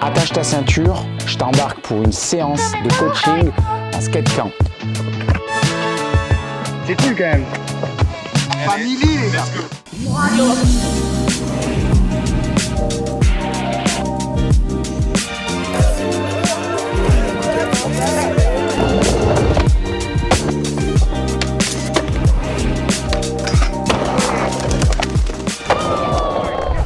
Attache ta ceinture, je t'embarque pour une séance de coaching en skate camp. C'est cool quand même. Family les gars.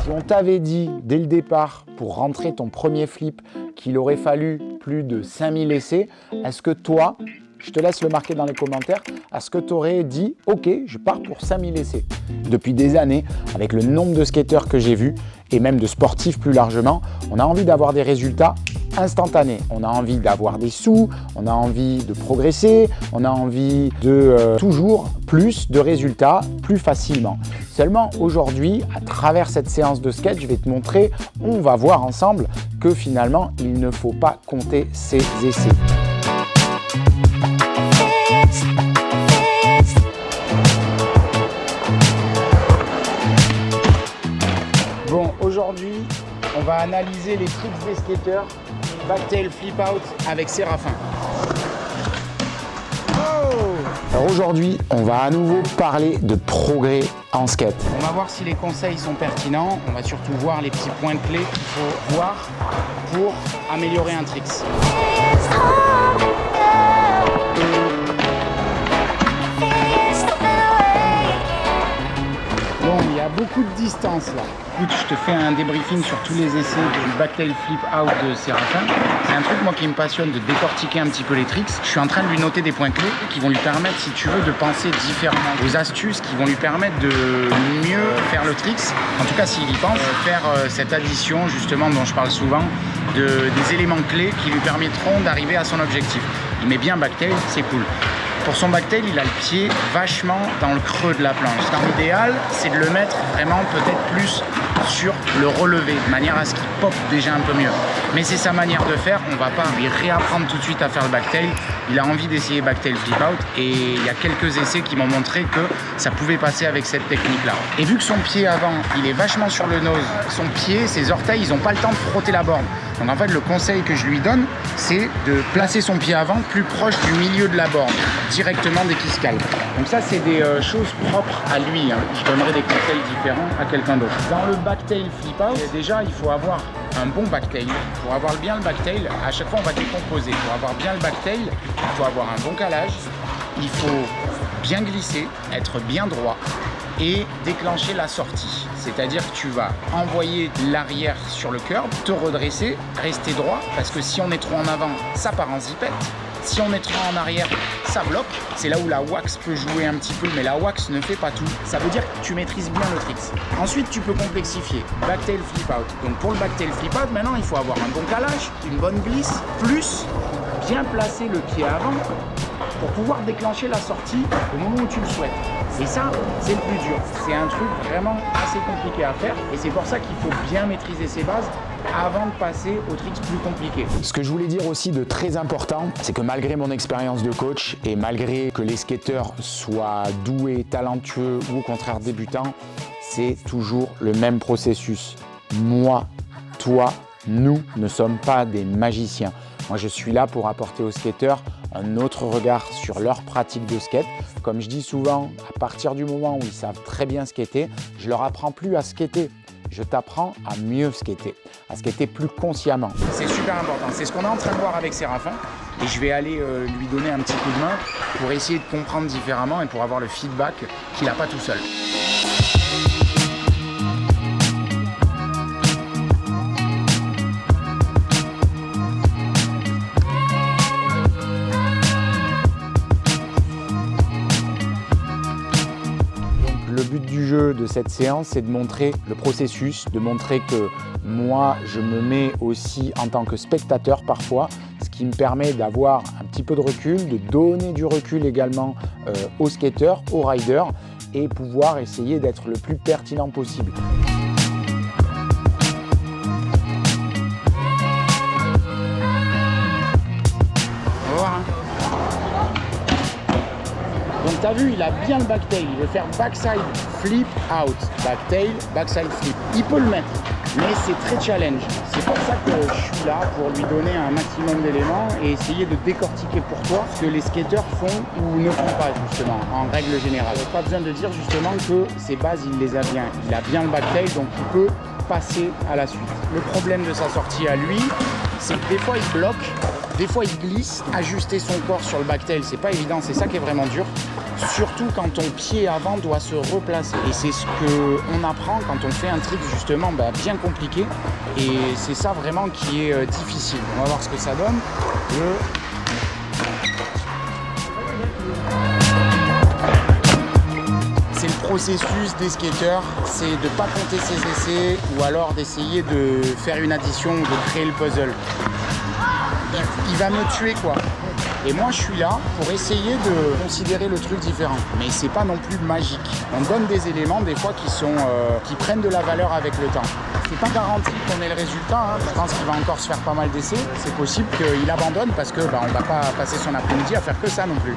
On t'avait dit dès le départ, pour rentrer ton premier flip, qu'il aurait fallu plus de 5000 essais. Est-ce que toi, je te laisse le marquer dans les commentaires, est-ce que tu aurais dit « Ok, je pars pour 5000 essais ». Depuis des années, avec le nombre de skateurs que j'ai vus, et même de sportifs plus largement, on a envie d'avoir des résultats instantanés. On a envie d'avoir des sous, on a envie de progresser, on a envie de toujours plus de résultats plus facilement. Seulement aujourd'hui, à travers cette séance de skate, je vais te montrer, on va voir ensemble que finalement, il ne faut pas compter ses essais. Bon, aujourd'hui, on va analyser les tricks des skateurs backtail flip out avec Séraphin. Alors aujourd'hui, on va à nouveau parler de progrès en skate. On va voir si les conseils sont pertinents. On va surtout voir les petits points clés qu'il faut voir pour améliorer un tricks. Bon, il y a beaucoup de distance là. Écoute, je te fais un débriefing sur tous les essais du backtail flip out de Séraphin. C'est un truc moi qui me passionne de décortiquer un petit peu les tricks. Je suis en train de lui noter des points clés qui vont lui permettre, si tu veux, de penser différemment aux astuces qui vont lui permettre de mieux faire le tricks. En tout cas, s'il y pense, faire cette addition justement dont je parle souvent, des éléments clés qui lui permettront d'arriver à son objectif. Il met bien backtail, c'est cool. Pour son backtail, il a le pied vachement dans le creux de la planche. Dans l'idéal, c'est de le mettre vraiment peut-être plus sur le relevé, de manière à ce qu'il pop déjà un peu mieux. Mais c'est sa manière de faire, on va pas lui réapprendre tout de suite à faire le backtail. Il a envie d'essayer backtail flip out et il y a quelques essais qui m'ont montré que ça pouvait passer avec cette technique-là. Et vu que son pied avant, il est vachement sur le nose, son pied, ses orteils, ils n'ont pas le temps de frotter la borne. Donc en fait, le conseil que je lui donne, c'est de placer son pied avant plus proche du milieu de la borne, directement dès qu'il se calme. Donc ça, c'est des choses propres à lui. Hein. Je donnerai des conseils différents à quelqu'un d'autre. Dans le backtail flip out, déjà, il faut avoir un bon backtail. Pour avoir bien le backtail, à chaque fois, on va décomposer. Pour avoir bien le backtail, il faut avoir un bon calage, il faut bien glisser, être bien droit et déclencher la sortie. C'est-à-dire que tu vas envoyer l'arrière sur le curb, te redresser, rester droit, parce que si on est trop en avant, ça part en zipette. Si on est trop en arrière, ça bloque. C'est là où la wax peut jouer un petit peu, mais la wax ne fait pas tout. Ça veut dire que tu maîtrises bien le tricks. Ensuite, tu peux complexifier. Backtail flip out. Donc pour le backtail flip out, maintenant, il faut avoir un bon calage, une bonne glisse, plus bien placer le pied avant pour pouvoir déclencher la sortie au moment où tu le souhaites. Et ça, c'est le plus dur. C'est un truc vraiment assez compliqué à faire et c'est pour ça qu'il faut bien maîtriser ses bases avant de passer aux tricks plus compliqués. Ce que je voulais dire aussi de très important, c'est que malgré mon expérience de coach et malgré que les skateurs soient doués, talentueux ou au contraire débutants, c'est toujours le même processus. Moi, toi, nous ne sommes pas des magiciens. Moi, je suis là pour apporter aux skateurs un autre regard sur leur pratique de skate. Comme je dis souvent, à partir du moment où ils savent très bien skater, je leur apprends plus à skater. Je t'apprends à mieux skater, à skater plus consciemment. C'est super important. C'est ce qu'on est en train de voir avec Séraphin. Et je vais aller lui donner un petit coup de main pour essayer de comprendre différemment et pour avoir le feedback qu'il n'a pas tout seul. Le but du jeu de cette séance, c'est de montrer le processus, de montrer que moi, je me mets aussi en tant que spectateur parfois, ce qui me permet d'avoir un petit peu de recul, de donner du recul également aux skateurs, aux riders et pouvoir essayer d'être le plus pertinent possible. On va voir, hein. Donc tu as vu, il a bien le backtail, il veut faire backside flip out, backtail, backside flip. Il peut le mettre. Mais c'est très challenge. C'est pour ça que je suis là, pour lui donner un maximum d'éléments et essayer de décortiquer pour toi ce que les skateurs font ou ne font pas, justement, en règle générale. Pas besoin de dire justement que ses bases, il les a bien. Il a bien le backtail, donc il peut passer à la suite. Le problème de sa sortie à lui, c'est que des fois il bloque, des fois il glisse. Ajuster son corps sur le backtail, c'est pas évident, c'est ça qui est vraiment dur. Surtout quand ton pied avant doit se replacer. Et c'est ce qu'on apprend quand on fait un trick justement bien compliqué. Et c'est ça vraiment qui est difficile. On va voir ce que ça donne. C'est le processus des skateurs, c'est de ne pas compter ses essais ou alors d'essayer de faire une addition, de créer le puzzle. Il va me tuer quoi. Et moi je suis là pour essayer de considérer le truc différent. Mais c'est pas non plus magique. On donne des éléments des fois qui prennent de la valeur avec le temps. C'est pas garanti qu'on ait le résultat, hein. Je pense qu'il va encore se faire pas mal d'essais. C'est possible qu'il abandonne parce que on va pas passer son après-midi à faire que ça non plus.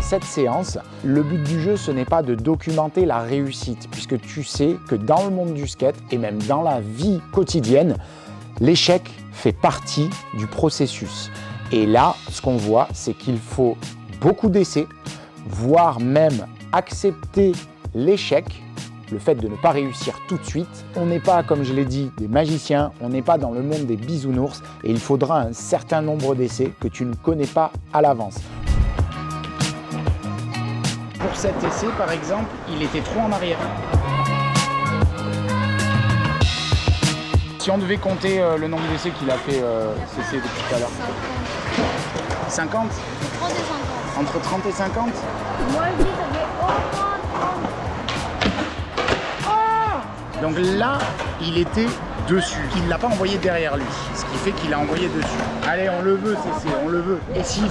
Cette séance, le but du jeu, ce n'est pas de documenter la réussite, puisque tu sais que dans le monde du skate et même dans la vie quotidienne, l'échec fait partie du processus. Et là, ce qu'on voit, c'est qu'il faut beaucoup d'essais, voire même accepter l'échec, le fait de ne pas réussir tout de suite. On n'est pas, comme je l'ai dit, des magiciens, on n'est pas dans le monde des bisounours, et il faudra un certain nombre d'essais que tu ne connais pas à l'avance. Pour cet essai, par exemple, il était trop en arrière. Si on devait compter le nombre d'essais qu'il a fait CC depuis tout à l'heure. 50 ? Entre 30 et 50 ? Moi, je dis ça fait au moins 30. Donc là, il était dessus. Il ne l'a pas envoyé derrière lui, ce qui fait qu'il a envoyé dessus. Allez, on le veut, CC, on le veut. Et s'il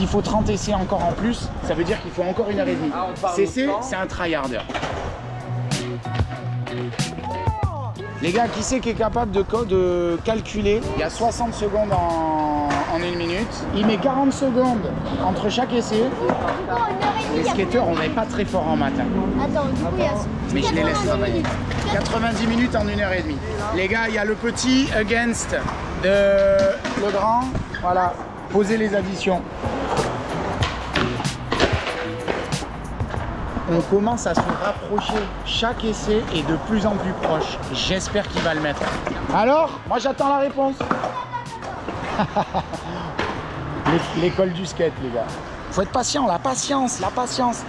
faut 30 essais encore en plus, ça veut dire qu'il faut encore 1h30. CC, c'est un tryharder. Les gars, qui c'est qui est capable de calculer? Il y a 60 secondes en 1 minute. Il met 40 secondes entre chaque essai. Les skateurs, on n'est pas très fort en maths. Attends, du coup, il y a... Mais je les laisse travailler. 90 minutes en 1h30. Les gars, il y a le petit against de le grand. Voilà, posez les additions. On commence à se rapprocher. Chaque essai est de plus en plus proche. J'espère qu'il va le mettre. Alors, moi j'attends la réponse. L'école du skate, les gars. Faut être patient, la patience, la patience.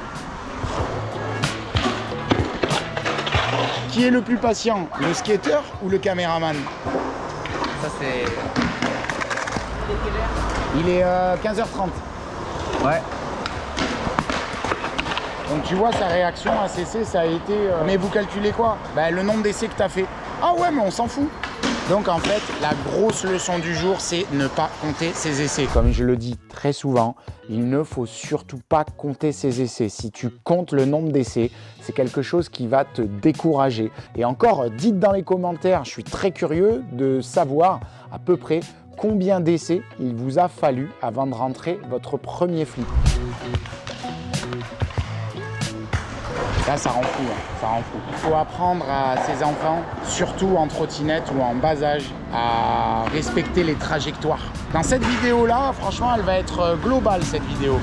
Qui est le plus patient, le skateur ou le caméraman? Ça c'est... Il est 15h30. Ouais. Donc tu vois sa réaction à CC, ça a été... Mais vous calculez quoi? Le nombre d'essais que tu as fait. Ah ouais, mais on s'en fout. Donc en fait, la grosse leçon du jour, c'est ne pas compter ses essais. Comme je le dis très souvent, il ne faut surtout pas compter ses essais. Si tu comptes le nombre d'essais, c'est quelque chose qui va te décourager. Et encore, dites dans les commentaires, je suis très curieux de savoir à peu près combien d'essais il vous a fallu avant de rentrer votre premier flip. Là, ça rend fou, hein. Ça rend fou. Il faut apprendre à ses enfants, surtout en trottinette ou en bas âge, à respecter les trajectoires. Dans cette vidéo-là, franchement, elle va être globale, cette vidéo.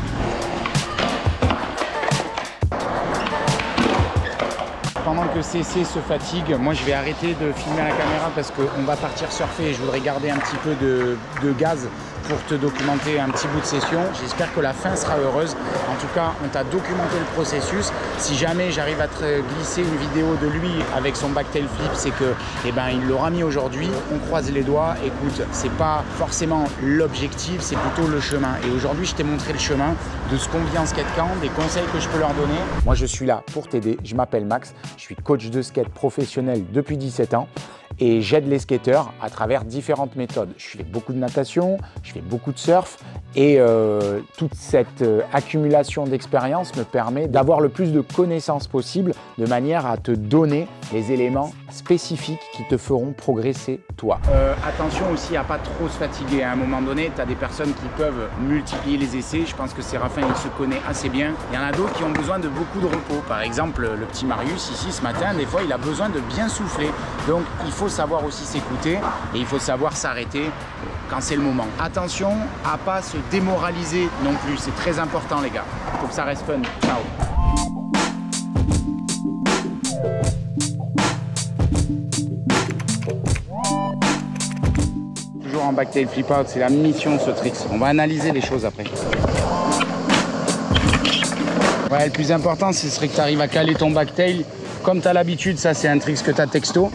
Pendant que CC se fatigue, moi je vais arrêter de filmer à la caméra parce qu'on va partir surfer et je voudrais garder un petit peu de gaz pour te documenter un petit bout de session. J'espère que la fin sera heureuse. En tout cas, on t'a documenté le processus. Si jamais j'arrive à te glisser une vidéo de lui avec son backtail flip, c'est que il l'aura mis aujourd'hui. On croise les doigts. Écoute, c'est pas forcément l'objectif, c'est plutôt le chemin. Et aujourd'hui, je t'ai montré le chemin de ce qu'on vit en skate camp, des conseils que je peux leur donner. Moi, je suis là pour t'aider. Je m'appelle Max. Je suis coach de skate professionnel depuis 17 ans. Et j'aide les skateurs à travers différentes méthodes. Je fais beaucoup de natation, je fais beaucoup de surf et toute cette accumulation d'expérience me permet d'avoir le plus de connaissances possible de manière à te donner les éléments spécifiques qui te feront progresser toi. Attention aussi à pas trop se fatiguer. À un moment donné, tu as des personnes qui peuvent multiplier les essais. Je pense que Séraphin, il se connaît assez bien. Il y en a d'autres qui ont besoin de beaucoup de repos. Par exemple, le petit Marius, ici, ce matin, des fois, il a besoin de bien souffler. Donc, il faut savoir aussi s'écouter et il faut savoir s'arrêter quand c'est le moment. Attention à pas se démoraliser non plus. C'est très important, les gars. Il faut que ça reste fun. Ciao. Toujours en backtail flip out, c'est la mission de ce trick. On va analyser les choses après. Ouais, le plus important, ce serait que tu arrives à caler ton backtail. Comme tu as l'habitude, ça c'est un trick que tu as texto.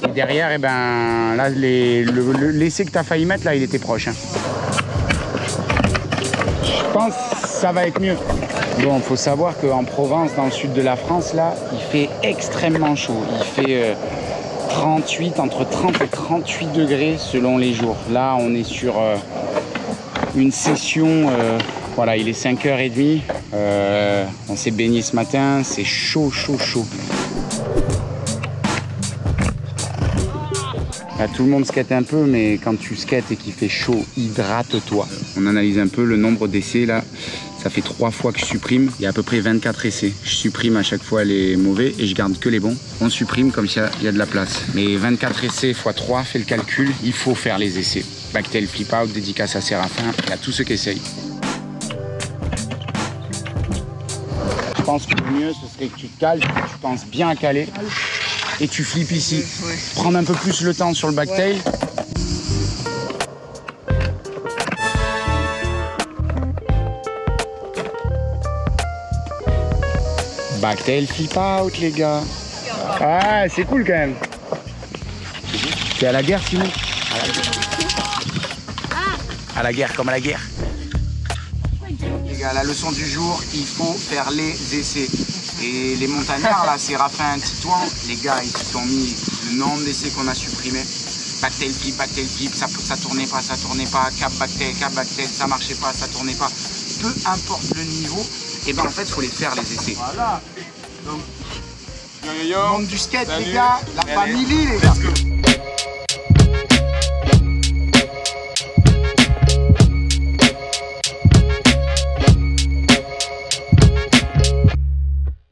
Et derrière, eh ben, là, l'essai que tu as failli mettre, là, il était proche. Hein. Je pense que ça va être mieux. Bon, il faut savoir qu'en Provence, dans le sud de la France, là, il fait extrêmement chaud. Il fait entre 30 et 38 degrés selon les jours. Là, on est sur une session, voilà, il est 5h30. On s'est baigné ce matin, c'est chaud, chaud, chaud. Là, tout le monde skate un peu, mais quand tu skates et qu'il fait chaud, hydrate-toi. On analyse un peu le nombre d'essais là. Ça fait 3 fois que je supprime. Il y a à peu près 24 essais. Je supprime à chaque fois les mauvais et je garde que les bons. On supprime comme s'il y a de la place. Mais 24 essais x 3, fais le calcul. Il faut faire les essais. Backtail flip out, dédicace à Séraphin. Il y a tous ceux qui essayent. Je pense que le mieux, ce serait que tu te cales, que tu penses bien à caler. Et tu flippes ici. Ouais. Prendre un peu plus le temps sur le backtail. Ouais. Backtail flip out, les gars. Ah, c'est cool quand même. T'es à la guerre, Simon? À la guerre, comme à la guerre. Les gars, la leçon du jour, il faut faire les essais. Et les montagnards, là, Séraphin, Titouan, les gars, ils se sont mis le nombre d'essais qu'on a supprimés. Backtail flip, ça tournait pas, cap backtail, ça marchait pas, ça tournait pas. Peu importe le niveau, et ben en fait, il faut les faire, les essais. Voilà. Donc, le monde du skate, les gars, la famille, les gars.